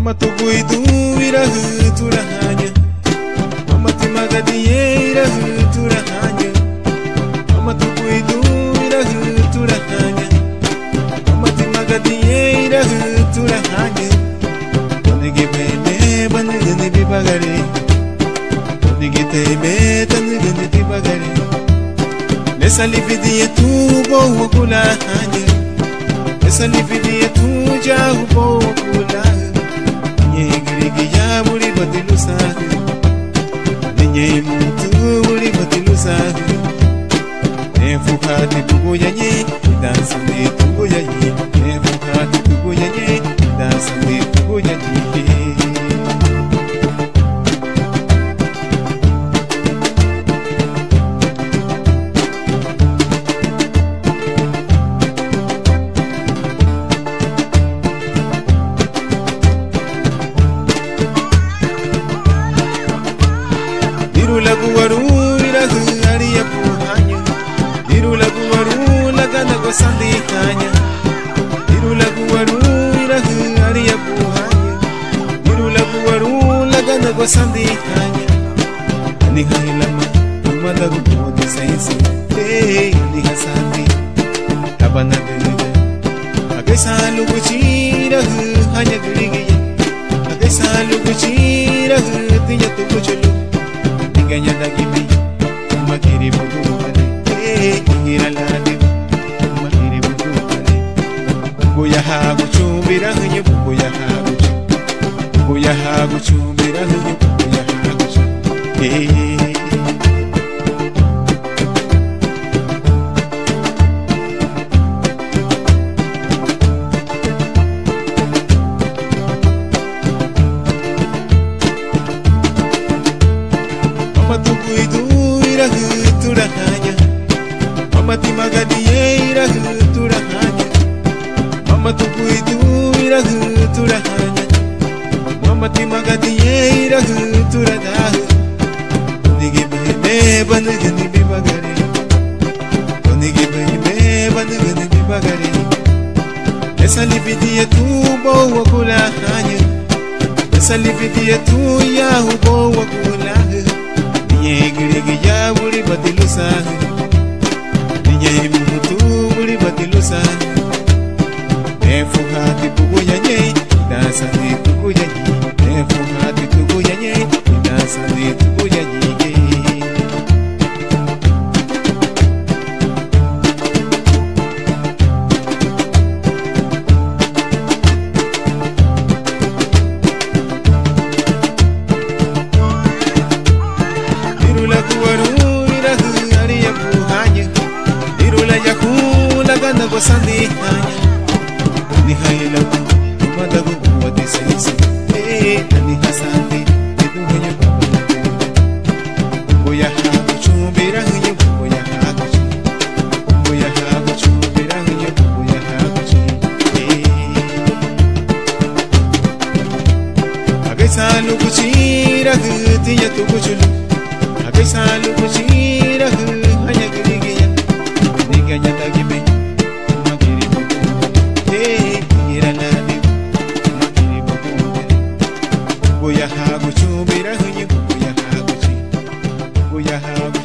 mama tuguidu irahu turahanya, mama timagadiye irahu turahanya, mama tuguidu irahu turahanya, mama timagadiye irahu turahanya. Tanigi bene banigani bibagari, tanigi tebe tanigani bibagari. Nessa lividia tu boa kulahanya, nessa lividia tu jahu boa kulahanya. Nyegirigi ya buri batilu sahi, ninye mutu buri batilu sahi. Nefukati tugoyanye, dansande tugoyanye. Nefukati tugoyanye, dansande tugoyanye. Diru lagu waru irahu ariya puhanya, diru lagu waru lagana gosandi kanya. Diru lagu waru irahu ariya puhanya, diru lagu waru lagana gosandi kanya. Ani hailama tumada gupodi saisi, ani hasandi tabana dega. Agai salu kuchirahu hanya girigiya, agai salu kuchirahu tiya tu kuchulu. Ganya dagi me, makiri budu kare, hira ladi, makiri budu kare. Buya hagu chumbira hunye, buya hagu chu, buya hagu chumbira hunye, buya hagu chu. Mama tuguidu irahu turahanya, mama timagadiye irahu turahanya, mama tuguidu irahu turahanya, mama timagadiye irahu turadahu. Nigi bene banigani bibagari, nigi bene banigani bibagari. Esa lividia tu boa kulahanya, esa lividia tu yahu boa kulahanya. Nyegirigi ya buri batilu sahi, nye mutu buri batilu sahi. Nefuhati tugoyanye, dansandi tugoyanye. Nefuhati tugoyanye, dansandi tugoyanye. Gana gosandi kanya, ni haila tumada guwa disisi. Ani hasandi itu hanya bapa. Buya hagu chumbira hanya buya hagu chu, buya hagu chumbira hanya buya hagu chu. Agai salu kuchira tiya tu kuchulu, agai salu kuchira hanya girigiya, niganya dagi me. Buya hagu chumbira hunye, buya hagu chi, buya hagu.